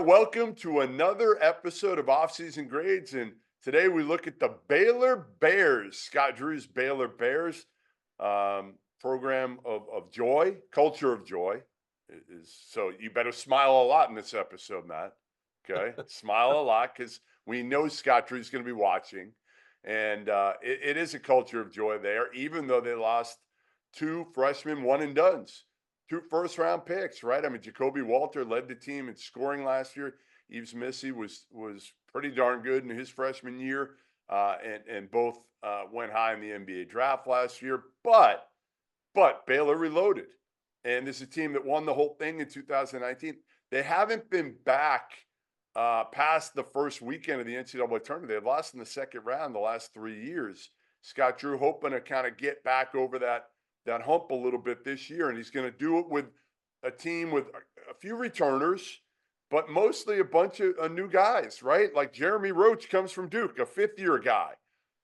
right, welcome to another episode of Offseason Grades, and today we look at the Baylor Bears. Scott Drew's Baylor Bears program of joy, culture of joy. So you better smile a lot in this episode, Matt. Okay, smile a lot because we know Scott Drew's going to be watching, and it is a culture of joy there, even though they lost two freshmen one and dones. Two first-round picks, right? I mean, Jacoby Walter led the team in scoring last year. Yves Missy was pretty darn good in his freshman year, and both went high in the NBA draft last year. But Baylor reloaded, and this is a team that won the whole thing in 2019. They haven't been back past the first weekend of the NCAA tournament. They've lost in the second round the last 3 years. Scott Drew hoping to kind of get back over that hump a little bit this year, and he's going to do it with a team with a few returners, but mostly a bunch of new guys, right? Like Jeremy Roach comes from Duke, a fifth-year guy.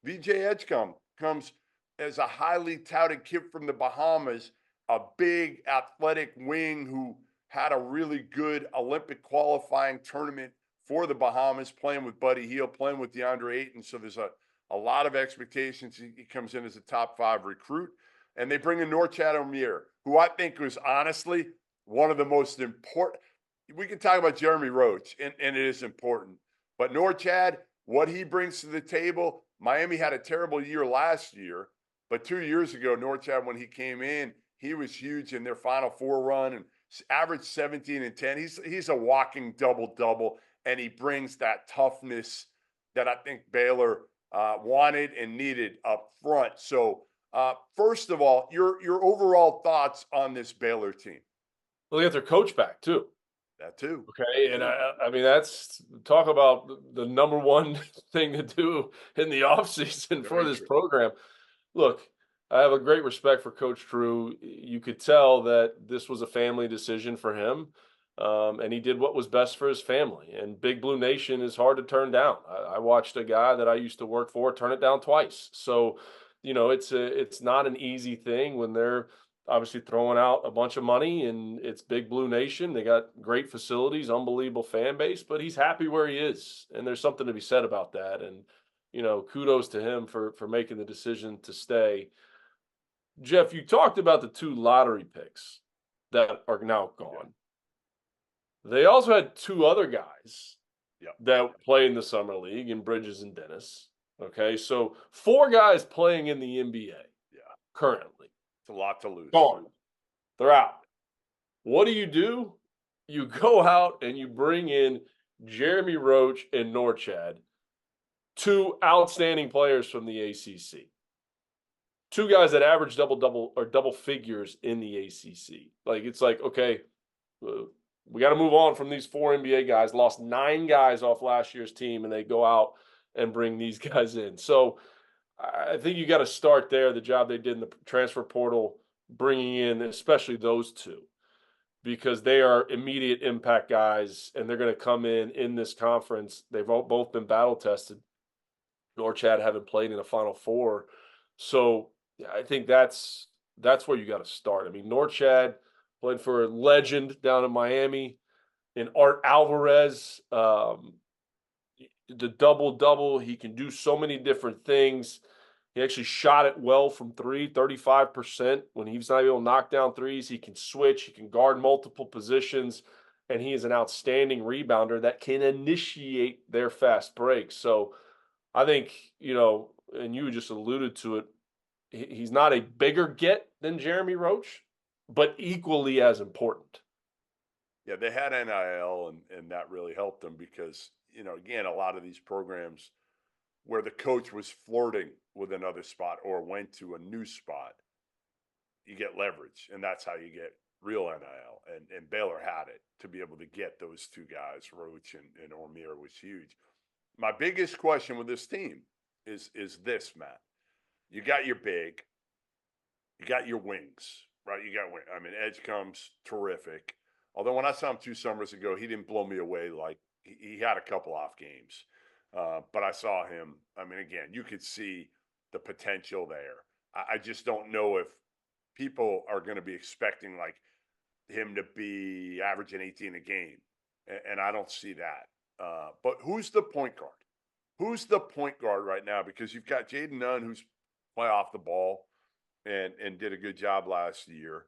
VJ Edgecombe comes as a highly touted kid from the Bahamas, a big athletic wing who had a really good Olympic qualifying tournament for the Bahamas, playing with Buddy Hield, playing with DeAndre Ayton. So there's a lot of expectations. He comes in as a top 5 recruit. And they bring in Norchad Omier, who I think was honestly one of the most important. We can talk about Jeremy Roach, and it is important. But Norchad, what he brings to the table, Miami had a terrible year last year. But 2 years ago, Norchad, when he came in, he was huge in their Final Four run and averaged 17 and 10. He's a walking double-double, and he brings that toughness that I think Baylor wanted and needed up front. So, first of all, your overall thoughts on this Baylor team. Well, they got their coach back too. That too. Okay, and I mean that's talk about the number one thing to do in the offseason for Very this true. program. Look, I have a great respect for Coach Drew. You could tell that this was a family decision for him, and he did what was best for his family. And Big Blue Nation is hard to turn down. I watched a guy that I used to work for turn it down twice. So, it's not an easy thing when they're obviously throwing out a bunch of money and it's Big Blue Nation. They got great facilities, unbelievable fan base, but he's happy where he is. And there's something to be said about that. And, kudos to him for making the decision to stay. Jeff, you talked about the 2 lottery picks that are now gone. They also had 2 other guys that play in the summer league in Bridges and Dennis. Okay, so 4 guys playing in the NBA currently. It's a lot to lose. Gone. They're out. What do? You go out and you bring in Jeremy Roach and Norchad, 2 outstanding players from the ACC. 2 guys that average double or double figures in the ACC. It's like, okay, we got to move on from these 4 NBA guys. Lost 9 guys off last year's team, and they go out and bring these guys in. So I think you got to start there. The job they did in the transfer portal, bringing in especially those 2, because they are immediate impact guys, and they're going to come in this conference. They've both been battle tested. Norchad haven't played in a Final Four, so I think that's where you got to start. I mean, Norchad played for a legend down in Miami, in Art Alvarez. The double-double, he can do so many different things. He actually shot it well from 3, 35%. When he's not able to knock down threes, he can switch, he can guard multiple positions, and he is an outstanding rebounder that can initiate their fast breaks. So I think, and you just alluded to it, he's not a bigger get than Jeremy Roach, but equally as important. Yeah, they had NIL, and that really helped them because, again, a lot of these programs where the coach was flirting with another spot or went to a new spot, you get leverage, and that's how you get real NIL. And Baylor had it to be able to get those 2 guys, Roach and Omier, was huge. My biggest question with this team is this, Matt. You got your big, you got your wings, right? Edgecombe's terrific. Although when I saw him 2 summers ago, he didn't blow me away. Like he had a couple off games. But I saw him. Again, you could see the potential there. I just don't know if people are going to be expecting like him to be averaging 18 a game. and I don't see that. But who's the point guard? Who's the point guard right now? Because you've got Jaden Nunn, who's play off the ball and did a good job last year.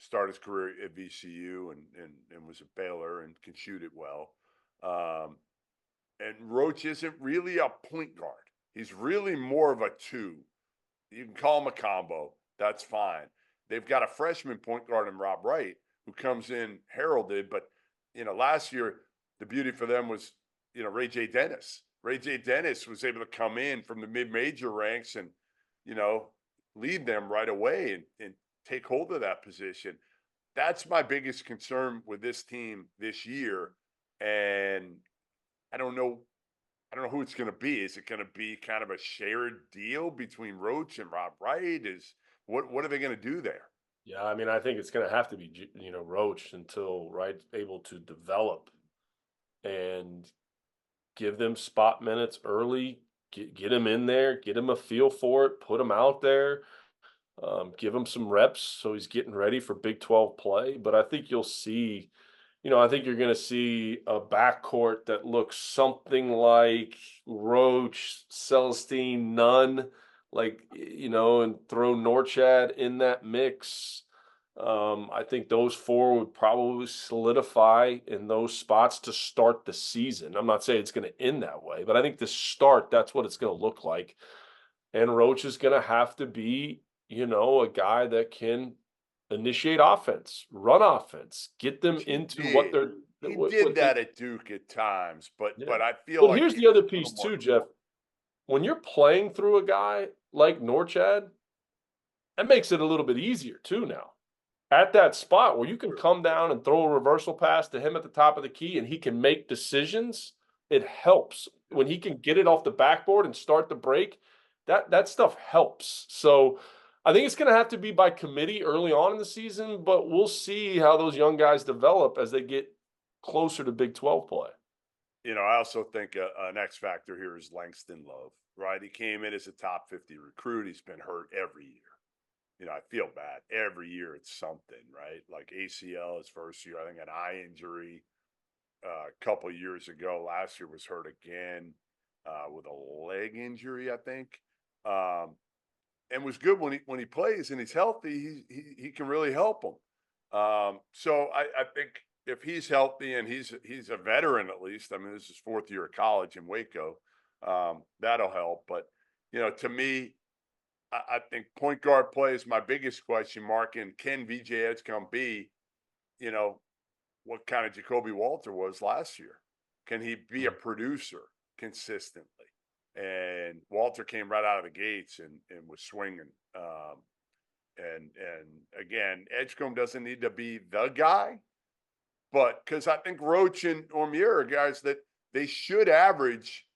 Started his career at VCU and was at Baylor and can shoot it well. And Roach isn't really a point guard. He's really more of a two. You can call him a combo. That's fine. They've got a freshman point guard in Rob Wright who comes in heralded, but last year the beauty for them was Ray J. Dennis. Ray J. Dennis was able to come in from the mid-major ranks and lead them right away and take hold of that position. That's my biggest concern with this team this year, and I don't know who it's going to be. Is it going to be kind of a shared deal between Roach and Rob Wright? What are they going to do there? Yeah, I mean, I think it's going to have to be, Roach until Wright's able to develop and give them spot minutes early, get him in there, get him a feel for it, put him out there, give him some reps so he's getting ready for Big 12 play. But I think you'll see, I think you're going to see a backcourt that looks something like Roach, Celestine, Nunn, and throw Norchad in that mix. I think those four would probably solidify in those spots to start the season. I'm not saying it's going to end that way, but I think to start, that's what it's going to look like. And Roach is going to have to be, a guy that can initiate offense, run offense, get them into what they're. He did that at Duke at times, but I feel well, like here's the other piece too, Jeff. When you're playing through a guy like Norchad, that makes it a little bit easier too now. At that spot where you can come down and throw a reversal pass to him at the top of the key and he can make decisions, it helps. When he can get it off the backboard and start the break, that stuff helps. So I think it's going to have to be by committee early on in the season, but we'll see how those young guys develop as they get closer to Big 12 play. I also think an X factor here is Langston Love, right? He came in as a top 50 recruit. He's been hurt every year. I feel bad. Every year it's something, right? Like ACL his first year, I think an eye injury a couple years ago. Last year was hurt again with a leg injury, I think. And was good when he plays and he's healthy, he can really help them. So I think if he's healthy and he's a veteran at least, I mean, this is fourth year of college in Waco, that'll help. But, to me, I think point guard play is my biggest question mark. And can VJ Edgecombe be, what kind of Jacoby Walter was last year? Can he be a producer consistently? And Walter came right out of the gates and was swinging. And again, Edgecombe doesn't need to be the guy, but because I think Roach and Ormier are guys that they should average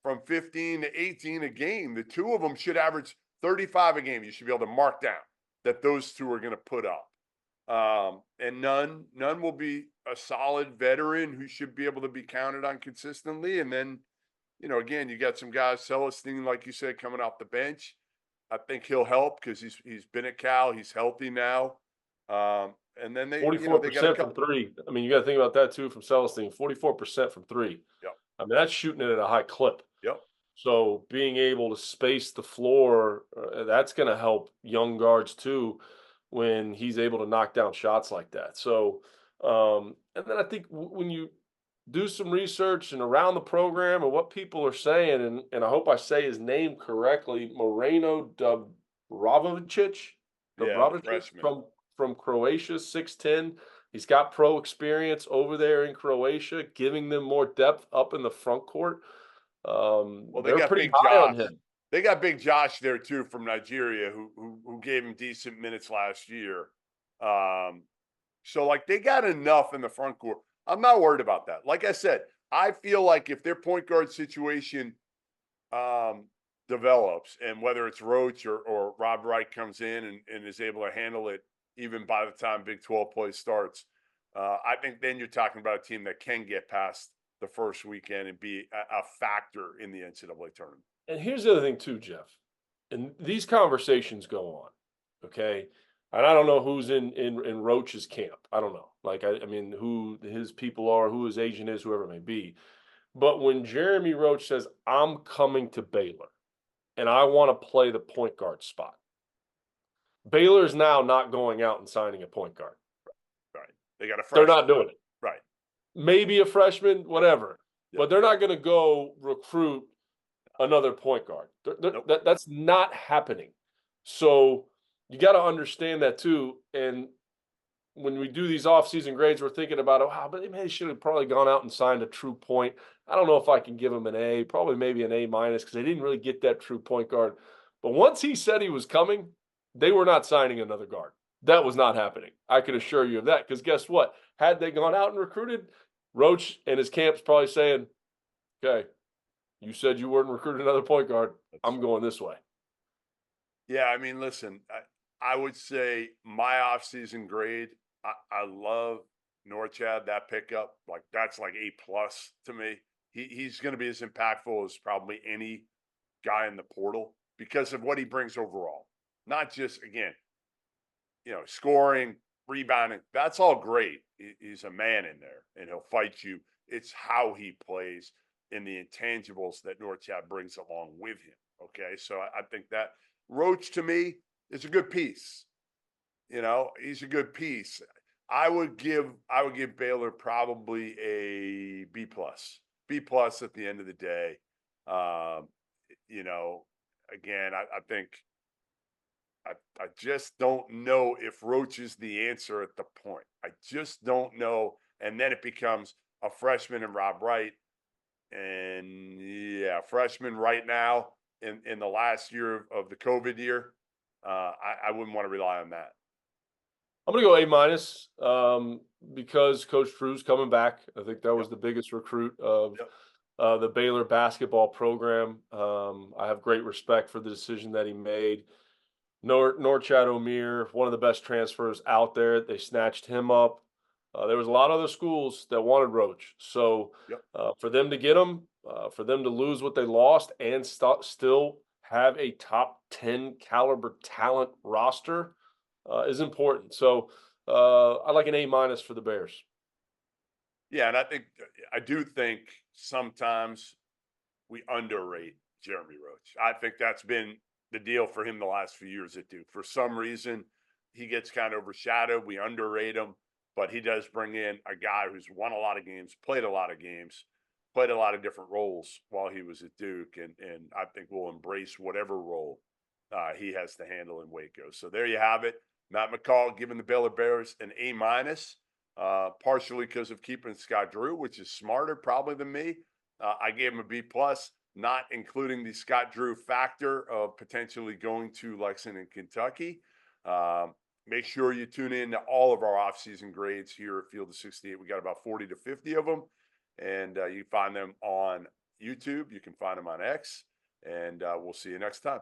from 15 to 18 a game. The two of them should average 35 a game. You should be able to mark down that those two are going to put up. And Nunn will be a solid veteran who should be able to be counted on consistently. And then, again, you got some guys, Celestine, like you said, coming off the bench. I think he'll help because he's been at Cal. He's healthy now. And then they 44% from three. I mean, you got to think about that too from Celestine. 44% from three. Yep. I mean, that's shooting it at a high clip. Yep. So being able to space the floor, that's going to help young guards too when he's able to knock down shots like that. So, and then I think when you do some research and around the program and what people are saying, and I hope I say his name correctly, Moreno Dubravicic, from Croatia, 6'10". He's got pro experience over there in Croatia, giving them more depth up in the front court. Well, they got pretty Big high Josh. on him. They got Big Josh there too from Nigeria, who gave him decent minutes last year. So like they got enough in the front court. I'm not worried about that. Like I said, I feel like if their point guard situation develops, and whether it's Roach or Rob Wright comes in and is able to handle it, even by the time Big 12 play starts, I think then you're talking about a team that can get past the first weekend and be a factor in the NCAA tournament. And here's the other thing too, Jeff. And these conversations go on, okay? And I don't know who's in Roach's camp. I don't know. Like I mean, who his people are, who his agent is, whoever it may be. But when Jeremy Roach says, "I'm coming to Baylor and I want to play the point guard spot," Baylor's now not going out and signing a point guard. Right. They got a They're freshman. not doing it. Right. Maybe a freshman, whatever. Yep. But they're not going to go recruit another point guard. Nope. That's not happening. So you got to understand that too. And when we do these off-season grades, we're thinking about, oh, wow, but they should have probably gone out and signed a true point. I don't know if I can give him an A, probably maybe an A minus because they didn't really get that true point guard. But once he said he was coming, they were not signing another guard. That was not happening. I can assure you of that because guess what? Had they gone out and recruited, Roach and his camp's probably saying, okay, you said you weren't recruiting another point guard. I'm going this way. Yeah, I mean, listen, I would say my off-season grade, I love Norchad, that pickup. Like that's like A plus to me. He's going to be as impactful as probably any guy in the portal because of what he brings overall. Not just again, scoring, rebounding. That's all great. He's a man in there, and he'll fight you. It's how he plays and the intangibles that Norchad brings along with him. Okay, so I think that Roach to me is a good piece. He's a good piece. I would give Baylor probably a B plus. B plus at the end of the day. Um, again, I think I just don't know if Roach is the answer at the point. I just don't know. And then it becomes a freshman and Rob Wright. And yeah, freshman right now in the last year of the COVID year. I wouldn't want to rely on that. I'm going to go A minus because Coach Drew's coming back. I think that was Yep. the biggest recruit of Yep. the Baylor basketball program. I have great respect for the decision that he made. Norchad Omier, one of the best transfers out there. They snatched him up. There was a lot of other schools that wanted Roach. So Yep. for them to get him, for them to lose what they lost and still have a top 10 caliber talent roster is important. So I like an A minus for the Bears. Yeah, and I do think sometimes we underrate Jeremy Roach. I think that's been the deal for him the last few years at Duke. For some reason, he gets kind of overshadowed. We underrate him, but he does bring in a guy who's won a lot of games, played a lot of games, played a lot of different roles while he was at Duke, and I think will embrace whatever role he has to handle in Waco. So there you have it. Matt McCall giving the Baylor Bears an A minus, partially because of keeping Scott Drew, which is smarter probably than me. I gave him a B plus, not including the Scott Drew factor of potentially going to Lexington, Kentucky. Make sure you tune in to all of our off-season grades here at Field of 68. We got about 40 to 50 of them, and you can find them on YouTube. You can find them on X, and we'll see you next time.